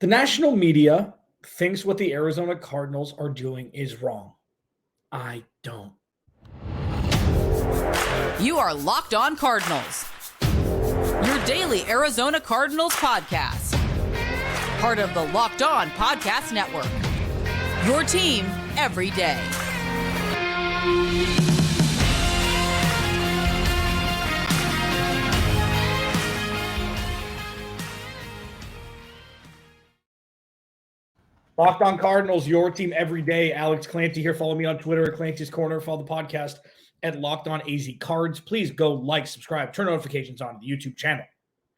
The national media thinks what the Arizona Cardinals are doing is wrong. I don't. You are Locked On Cardinals, your daily Arizona Cardinals podcast. Part of the Locked On Podcast Network, your team every day. Locked On Cardinals, your team every day. Alex Clancy here. Follow me on Twitter at Clancy's Corner. Follow the podcast at Locked On AZ Cards. Please go like, subscribe, turn notifications on the YouTube channel.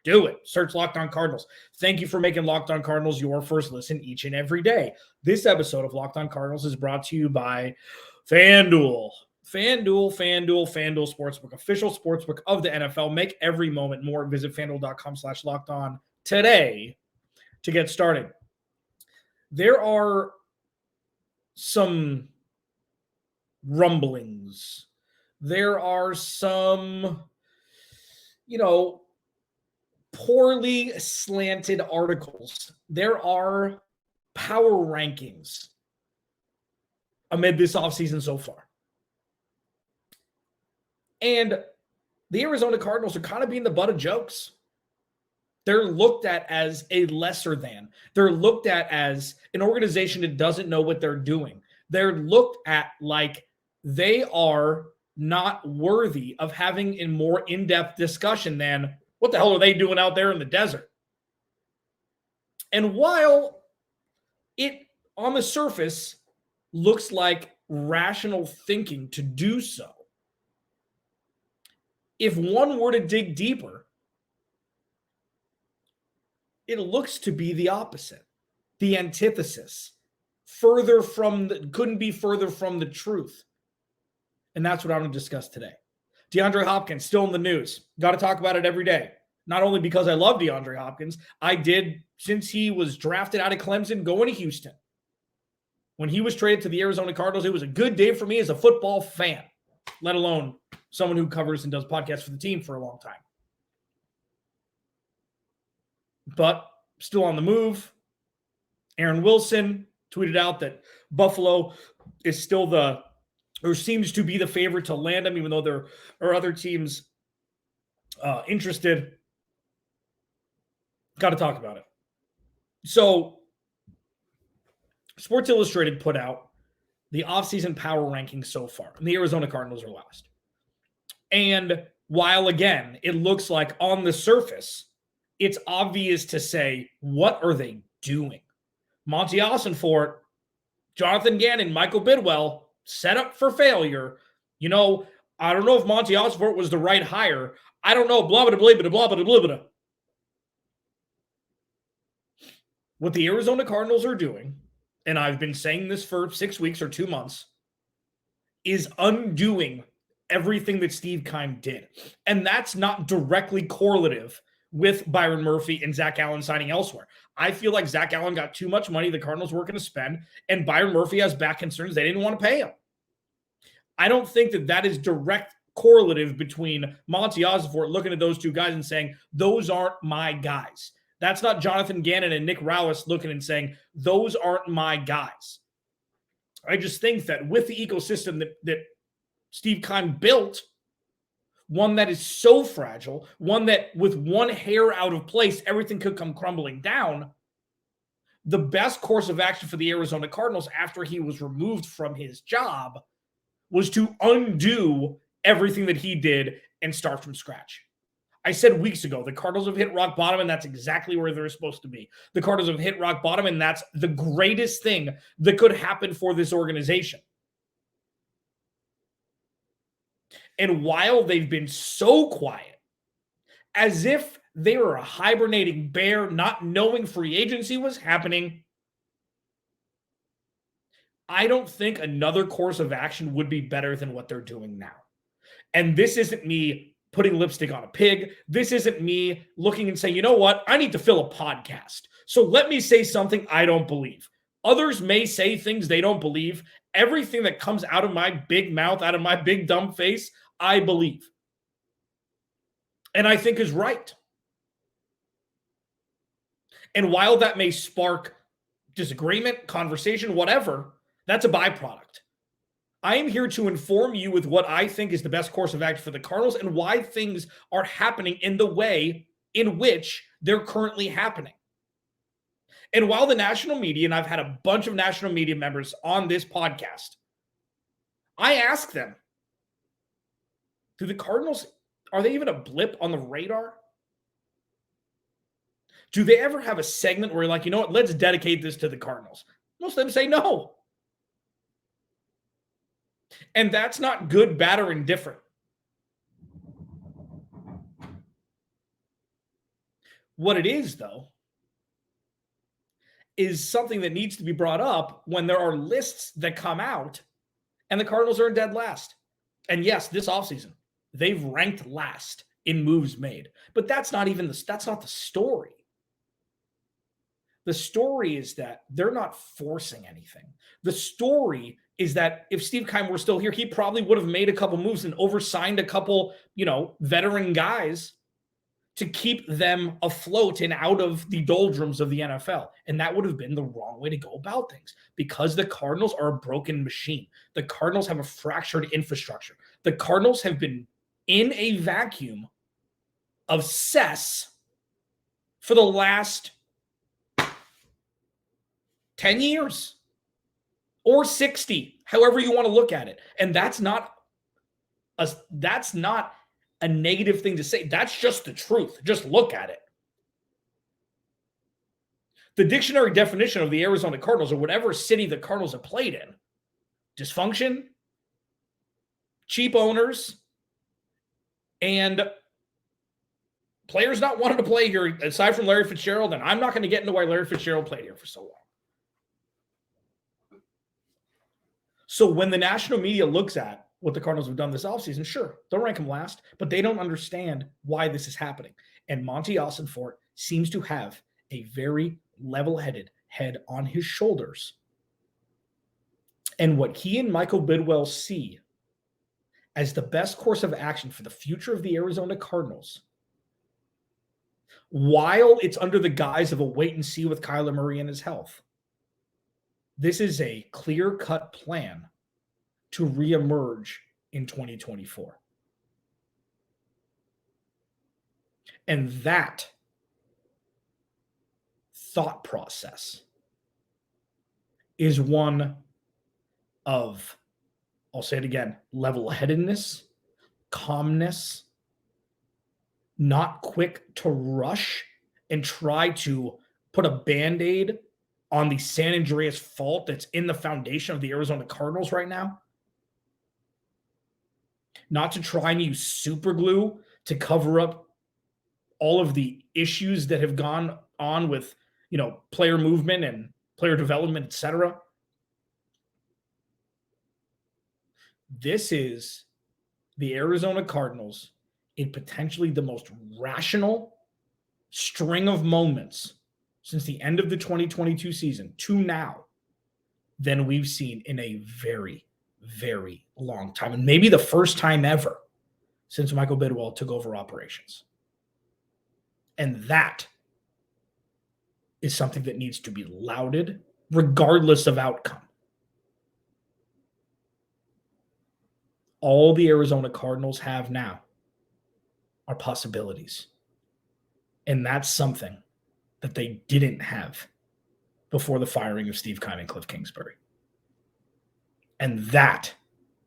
Do it. Search Locked On Cardinals. Thank you for making Locked On Cardinals your first listen each and every day. This episode of Locked On Cardinals is brought to you by FanDuel. FanDuel Sportsbook, official sportsbook of the NFL. Make every moment more. Visit FanDuel.com/LockedOn today to get started. There are some rumblings. There are some, poorly slanted articles. There are power rankings amid this offseason so far. And the Arizona Cardinals are kind of being the butt of jokes. They're looked at as a lesser than. They're looked at as an organization that doesn't know what they're doing. They're looked at like they are not worthy of having a more in-depth discussion than what the hell are they doing out there in the desert? And while it, on the surface, looks like rational thinking to do so, if one were to dig deeper, it looks to be the opposite, the antithesis, couldn't be further from the truth. And that's what I'm going to discuss today. DeAndre Hopkins still in the news. Got to talk about it every day. Not only because I love DeAndre Hopkins, I did since he was drafted out of Clemson going to Houston. When he was traded to the Arizona Cardinals, it was a good day for me as a football fan, let alone someone who covers and does podcasts for the team for a long time. But still on the move. Aaron Wilson tweeted out that Buffalo is still seems to be the favorite to land him, even though there are other teams interested. Got to talk about it. So Sports Illustrated put out the offseason power rankings so far, and the Arizona Cardinals are last. And while, again, it looks like on the surface, it's obvious to say, what are they doing? Monty Ossenfort, Jonathan Gannon, Michael Bidwell, set up for failure. I don't know if Monty Ossenfort was the right hire. I don't know, blah, blah, blah, blah, blah, blah, blah, blah. What the Arizona Cardinals are doing, and I've been saying this for 6 weeks or 2 months, is undoing everything that Steve Keim did. And that's not directly correlative with Byron Murphy and Zach Allen signing elsewhere. I feel like Zach Allen got too much money the Cardinals were going to spend, and Byron Murphy has back concerns. They didn't want to pay him. I don't think that is direct correlative between Monty Ossenfort looking at those two guys and saying, those aren't my guys. That's not Jonathan Gannon and Nick Rowis looking and saying, those aren't my guys. I just think that with the ecosystem that Steve Keim built, one that is so fragile, one that with one hair out of place, everything could come crumbling down. The best course of action for the Arizona Cardinals after he was removed from his job was to undo everything that he did and start from scratch. I said weeks ago, the Cardinals have hit rock bottom, and that's exactly where they're supposed to be. The Cardinals have hit rock bottom, and that's the greatest thing that could happen for this organization. And while they've been so quiet, as if they were a hibernating bear, not knowing free agency was happening, I don't think another course of action would be better than what they're doing now. And this isn't me putting lipstick on a pig. This isn't me looking and saying, you know what? I need to fill a podcast. So let me say something I don't believe. Others may say things they don't believe. Everything that comes out of my big mouth, out of my big dumb face, I believe. And I think is right. And while that may spark disagreement, conversation, whatever, that's a byproduct. I am here to inform you with what I think is the best course of action for the Cardinals and why things are happening in the way in which they're currently happening. And while the national media, and I've had a bunch of national media members on this podcast, I ask them, do the Cardinals, are they even a blip on the radar? Do they ever have a segment where you're like, you know what, let's dedicate this to the Cardinals? Most of them say no. And that's not good, bad, or indifferent. What it is, though, is something that needs to be brought up when there are lists that come out and the Cardinals are in dead last. And yes, this offseason, they've ranked last in moves made. But that's not the story. The story is that they're not forcing anything. The story is that if Steve Keim were still here, he probably would have made a couple moves and oversigned a couple, veteran guys to keep them afloat and out of the doldrums of the NFL. And that would have been the wrong way to go about things because the Cardinals are a broken machine. The Cardinals have a fractured infrastructure. The Cardinals have been in a vacuum of cess for the last 10 years or 60, however you want to look at it. And that's not a negative thing to say. That's just the truth. Just look at it. The dictionary definition of the Arizona Cardinals or whatever city the Cardinals have played in, dysfunction, cheap owners, and players not wanting to play here aside from Larry Fitzgerald. And I'm not going to get into why Larry Fitzgerald played here for so long. So when the national media looks at what the Cardinals have done this offseason, sure, they'll rank them last, but they don't understand why this is happening. And Monty Ossenfort seems to have a very level-headed head on his shoulders. And what he and Michael Bidwell see as the best course of action for the future of the Arizona Cardinals, while it's under the guise of a wait and see with Kyler Murray and his health, this is a clear-cut plan to reemerge in 2024. And that thought process is one of, I'll say it again, level-headedness, calmness, not quick to rush and try to put a Band-Aid on the San Andreas fault that's in the foundation of the Arizona Cardinals right now. Not to try and use super glue to cover up all of the issues that have gone on with, player movement and player development, etc. This is the Arizona Cardinals in potentially the most rational string of moments since the end of the 2022 season to now than we've seen in a very, very long time. And maybe the first time ever since Michael Bidwell took over operations. And that is something that needs to be lauded regardless of outcome. All the Arizona Cardinals have now are possibilities. And that's something that they didn't have before the firing of Steve Keim and Cliff Kingsbury. And that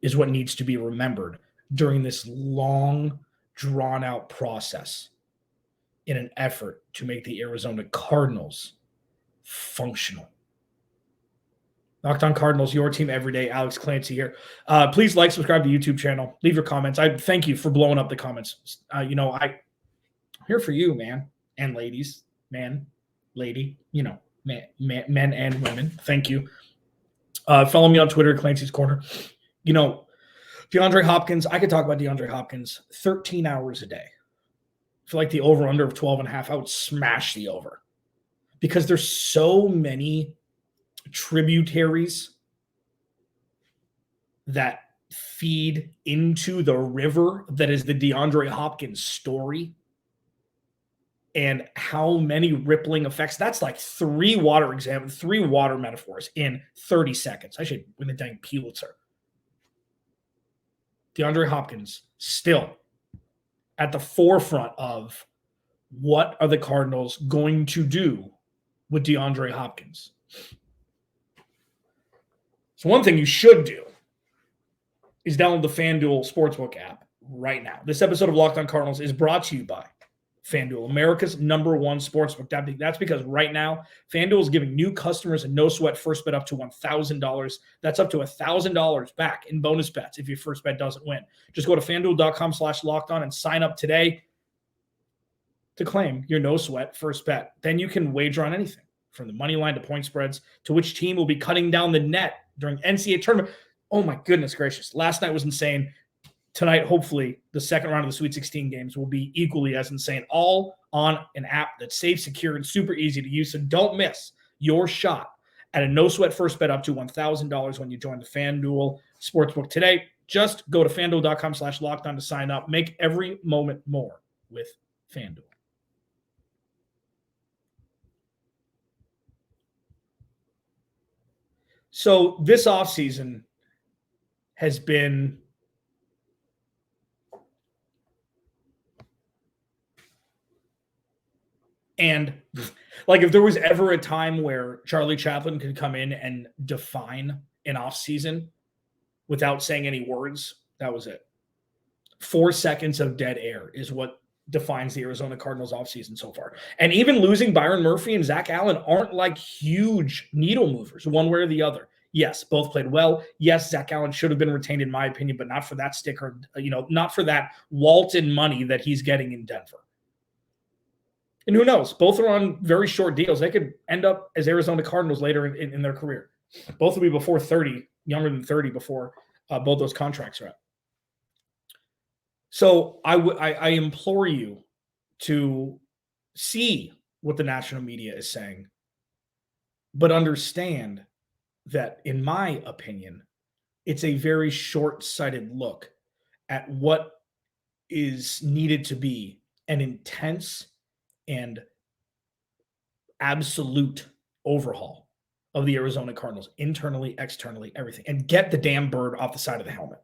is what needs to be remembered during this long, drawn-out process in an effort to make the Arizona Cardinals functional. Locked On Cardinals, your team every day. Alex Clancy here. Please like, subscribe to the YouTube channel. Leave your comments. I thank you for blowing up the comments. I'm here for you, man, and ladies. Man, lady, men and women. Thank you. Follow me on Twitter, Clancy's Corner. DeAndre Hopkins, I could talk about DeAndre Hopkins 13 hours a day. I feel like the over-under of 12.5, I would smash the over. Because there's so many tributaries that feed into the river that is the DeAndre Hopkins story. and how many rippling effects. That's like three water metaphors in 30 seconds. I should win the dang Pulitzer. DeAndre Hopkins still at the forefront of what are the Cardinals going to do with DeAndre Hopkins. So one thing you should do is download the FanDuel Sportsbook app right now. This episode of Locked On Cardinals is brought to you by FanDuel, America's #1 sportsbook. That's because right now, FanDuel is giving new customers a no-sweat first bet up to $1,000. That's up to $1,000 back in bonus bets if your first bet doesn't win. Just go to FanDuel.com/lockedon and sign up today to claim your no-sweat first bet. Then you can wager on anything, from the money line to point spreads to which team will be cutting down the net during NCAA tournament. Oh my goodness gracious. Last night was insane. Tonight, hopefully, the second round of the Sweet 16 games will be equally as insane, all on an app that's safe, secure, and super easy to use. So don't miss your shot at a no-sweat first bet up to $1,000 when you join the FanDuel Sportsbook today. Just go to FanDuel.com/lockedon to sign up. Make every moment more with FanDuel. So this offseason has been and like if there was ever a time where Charlie Chaplin could come in and define an offseason without saying any words, that was it. 4 seconds of dead air is what defines the Arizona Cardinals offseason so far. And even losing Byron Murphy and Zach Allen aren't like huge needle movers one way or the other. Yes, both played well. Yes, Zach Allen should have been retained in my opinion, but not for that sticker, not for that Walton money that he's getting in Denver. And who knows? Both are on very short deals. They could end up as Arizona Cardinals later in their career. Both will be before 30, younger than 30 before both those contracts are up. So I implore you to see what the national media is saying, but understand that, in my opinion, it's a very short-sighted look at what is needed to be an intense and absolute overhaul of the Arizona Cardinals, internally, externally, everything, and get the damn bird off the side of the helmet.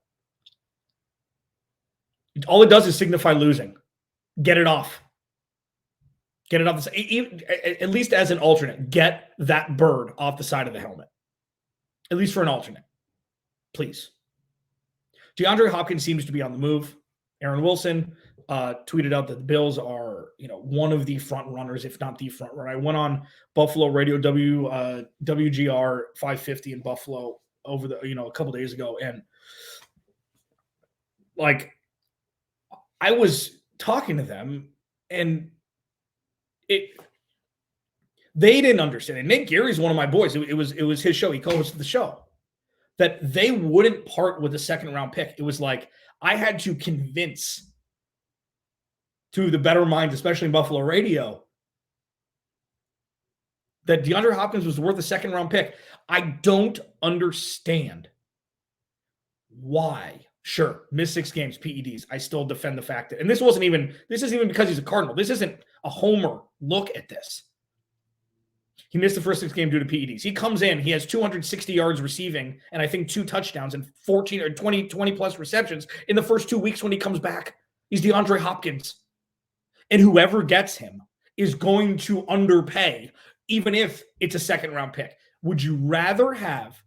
All it does is signify losing. Get it off. Get it off. At least as an alternate, get that bird off the side of the helmet. At least for an alternate. Please. DeAndre Hopkins seems to be on the move. Aaron Wilson tweeted out that the Bills are, one of the front runners, if not the front runner. I went on Buffalo Radio WGR 550 in Buffalo over a couple days ago, and I was talking to them, and they didn't understand it. Nate Geary's one of my boys. It was his show. He co-hosted the show. That they wouldn't part with a second-round pick. It was like I had to convince to the better minds, especially in Buffalo Radio, that DeAndre Hopkins was worth a second-round pick. I don't understand why. Sure, missed 6 games, PEDs. I still defend the fact that, and this isn't even because he's a Cardinal. This isn't a homer look at this. He missed the first 6 games due to PEDs. He comes in, he has 260 yards receiving, and I think 2 touchdowns and 14 or 20 plus receptions in the first 2 weeks when he comes back. He's DeAndre Hopkins. And whoever gets him is going to underpay, even if it's a second-round pick. Would you rather have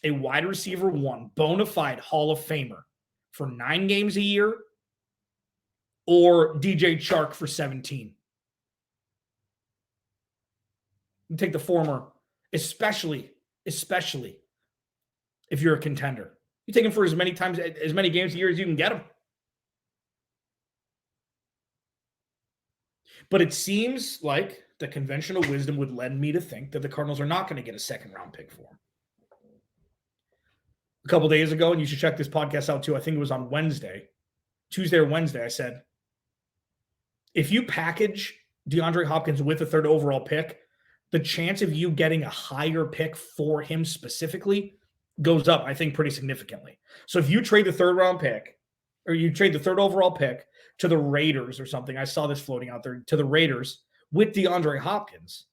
a wide receiver 1, bona fide Hall of Famer for 9 games a year, or DJ Chark for 17? You take the former, especially if you're a contender. You take him for as many games a year as you can get him. But it seems like the conventional wisdom would lend me to think that the Cardinals are not going to get a second-round pick for him. A couple days ago, and you should check this podcast out too, I think it was on Tuesday or Wednesday, I said, if you package DeAndre Hopkins with a 3rd overall pick, the chance of you getting a higher pick for him specifically goes up, I think, pretty significantly. So if you trade the 3rd round pick, or you trade the 3rd overall pick to the Raiders or something. I saw this floating out there, to the Raiders with DeAndre Hopkins.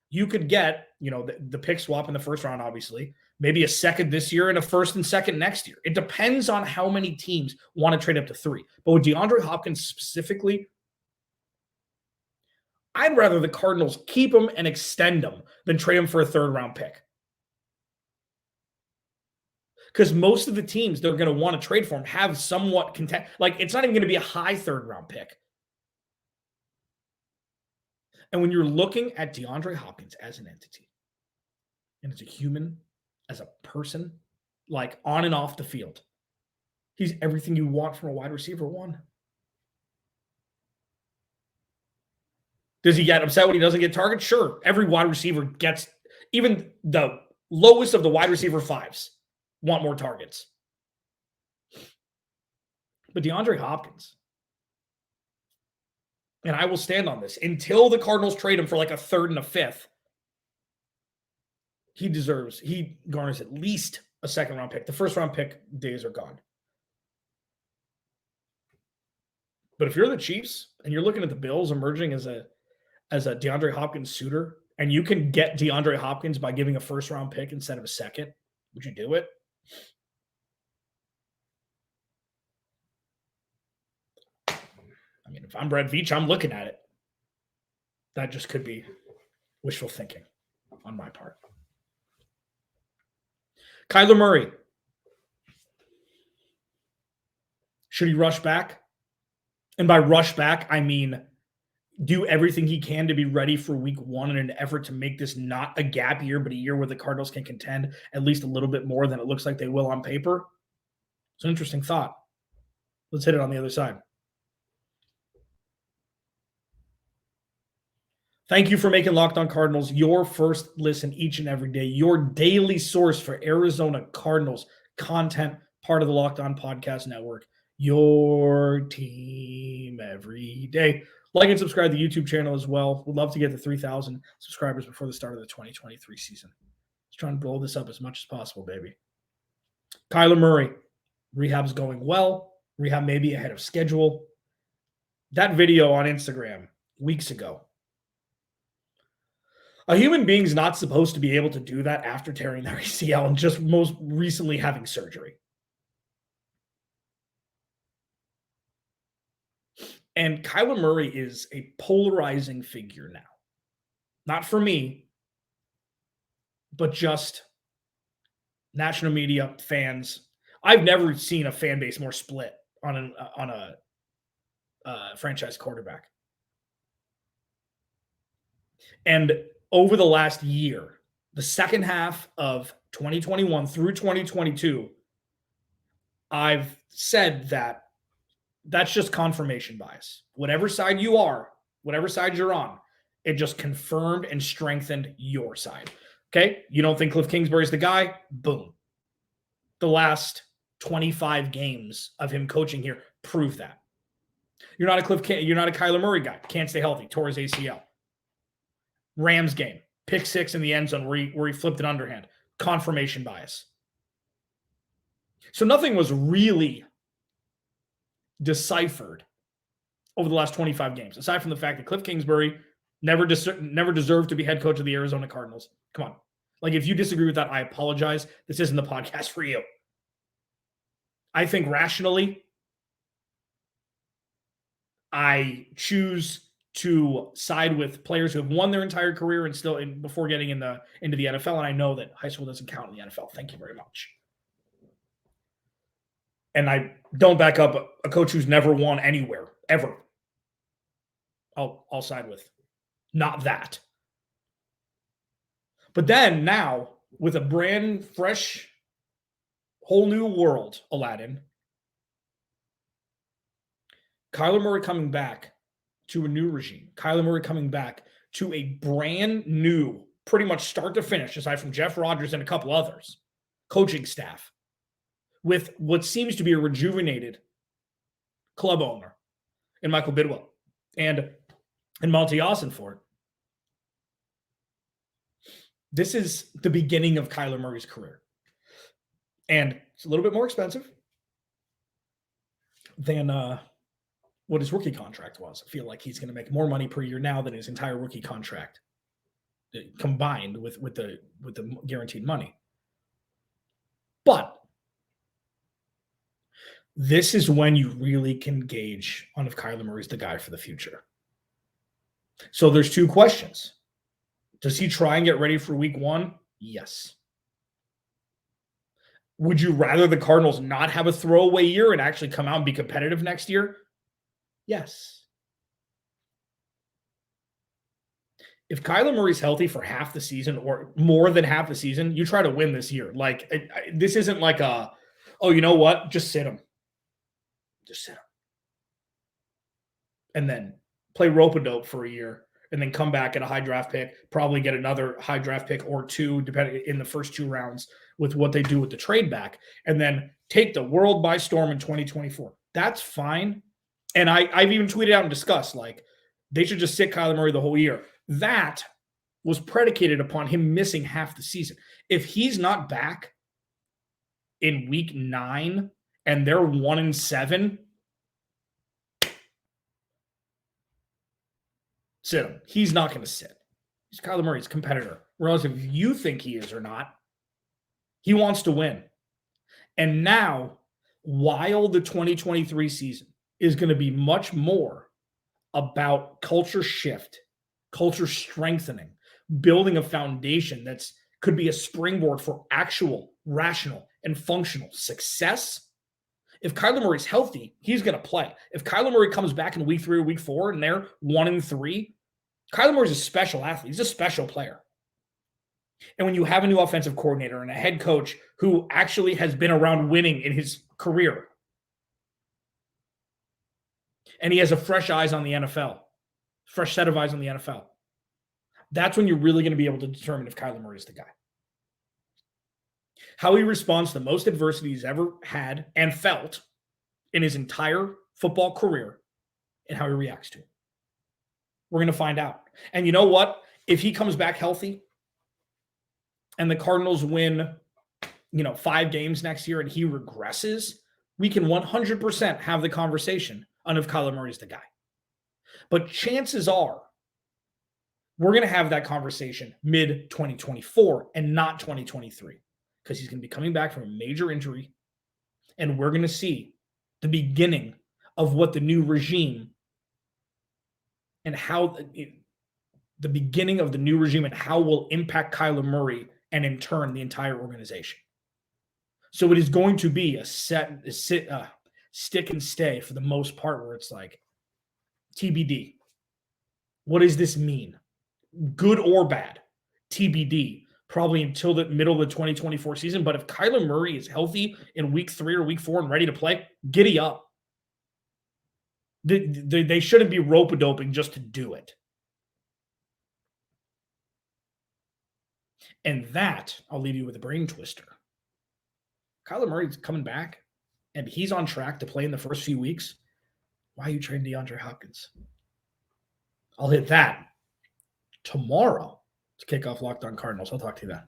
You could get, the pick swap in the first round, obviously, maybe a second this year and a first and second next year. It depends on how many teams want to trade up to 3. But with DeAndre Hopkins specifically, I'd rather the Cardinals keep him and extend him than trade him for a third-round pick. Because most of the teams that are going to want to trade for him have somewhat content. Like, it's not even going to be a high third-round pick. And when you're looking at DeAndre Hopkins as an entity, and as a human, as a person, like on and off the field, he's everything you want from a wide receiver one. Does he get upset when he doesn't get targets? Sure. Every wide receiver gets, even the lowest of the wide receiver 5s want more targets. But DeAndre Hopkins, and I will stand on this, until the Cardinals trade him for like a 3rd and a 5th, he garners at least a second-round pick. The first-round pick days are gone. But if you're the Chiefs and you're looking at the Bills emerging as a DeAndre Hopkins suitor, and you can get DeAndre Hopkins by giving a first-round pick instead of a second, would you do it? I mean, if I'm Brett Veach, I'm looking at it. That just could be wishful thinking on my part. Kyler Murray. Should he rush back? And by rush back, I mean do everything he can to be ready for week 1 in an effort to make this not a gap year, but a year where the Cardinals can contend at least a little bit more than it looks like they will on paper. It's an interesting thought. Let's hit it on the other side. Thank you for making Locked On Cardinals your first listen each and every day, your daily source for Arizona Cardinals content, part of the Locked On Podcast Network, your team every day. Like and subscribe to the YouTube channel as well. We'd love to get to 3,000 subscribers before the start of the 2023 season. Let's try and blow this up as much as possible, baby. Kyler Murray, rehab's going well. Rehab maybe ahead of schedule. That video on Instagram weeks ago. A human being's not supposed to be able to do that after tearing their ACL and just most recently having surgery. And Kyler Murray is a polarizing figure now. Not for me, but just national media, fans. I've never seen a fan base more split on a franchise quarterback. And over the last year, the second half of 2021 through 2022, I've said that that's just confirmation bias. Whatever side you are, whatever side you're on, it just confirmed and strengthened your side. Okay? You don't think Cliff Kingsbury's the guy? Boom. The last 25 games of him coaching here prove that. You're not a Kyler Murray guy. Can't stay healthy. Tore his ACL. Rams game. Pick 6 in the end zone where he flipped an underhand. Confirmation bias. So nothing was really deciphered over the last 25 games, aside from the fact that Cliff Kingsbury never deserved to be head coach of the Arizona Cardinals. Come on. Like, if you disagree with that, I apologize. This isn't the podcast for you. I think rationally, I choose to side with players who have won their entire career and still before getting into the NFL. And I know that high school doesn't count in the NFL. Thank you very much. And I don't back up a coach who's never won anywhere, ever. I'll side with not that. But then now, with a brand fresh, whole new world, Aladdin, Kyler Murray coming back to a new regime. Kyler Murray coming back to a brand new, pretty much start to finish, aside from Jeff Rodgers and a couple others, coaching staff, with what seems to be a rejuvenated club owner in Michael Bidwell and Monty Ossenfort. This is the beginning of Kyler Murray's career. And it's a little bit more expensive than what his rookie contract was. I feel like he's going to make more money per year now than his entire rookie contract combined with the guaranteed money. But this is when you really can gauge on if Kyler Murray's the guy for the future. So there's two questions. Does he try and get ready for week 1? Yes. Would you rather the Cardinals not have a throwaway year and actually come out and be competitive next year? Yes. If Kyler Murray's healthy for half the season or more than half the season, you try to win this year. Like, this isn't like oh, you know what? Just sit him. Just sit him. And then play rope-a-dope for a year and then come back at a high draft pick, probably get another high draft pick or two, depending in the first 2 rounds with what they do with the trade back, and then take the world by storm in 2024. That's fine. And I've even tweeted out and discussed, like, they should just sit Kyler Murray the whole year. That was predicated upon him missing half the season. If he's not back in week 9 and they're 1-7, sit him. He's not going to sit. He's Kyler Murray's competitor. Regardless if you think he is or not, he wants to win. And now, while the 2023 season is going to be much more about culture shift, culture strengthening, building a foundation that's could be a springboard for actual, rational, and functional success. If Kyler Murray's healthy, he's going to play. If Kyler Murray comes back in week 3 or week 4 and they're 1-3, Kyler Murray's a special athlete. He's a special player. And when you have a new offensive coordinator and a head coach who actually has been around winning in his career, and he has a fresh eyes on the NFL, fresh set of eyes on the NFL, that's when you're really going to be able to determine if Kyler Murray is the guy. How he responds to the most adversity he's ever had and felt in his entire football career and how he reacts to it. We're going to find out. And you know what? If he comes back healthy and the Cardinals win, 5 games next year and he regresses, we can 100% have the conversation on if Kyler Murray's the guy. But chances are we're going to have that conversation mid-2024 and not 2023 because he's going to be coming back from a major injury, and we're going to see the beginning of what the new regime and how the beginning of the new regime and how will impact Kyler Murray and in turn the entire organization. So it is going to be a stick and stay for the most part, where it's like TBD. What does this mean? Good or bad? TBD. Probably until the middle of the 2024 season. But if Kyler Murray is healthy in week 3 or week 4 and ready to play, giddy up. They shouldn't be rope-a-doping just to do it. And that, I'll leave you with a brain twister. Kyler Murray's coming back, and he's on track to play in the first few weeks. Why are you trading DeAndre Hopkins? I'll hit that tomorrow to kick off Locked On Cardinals. I'll talk to you then.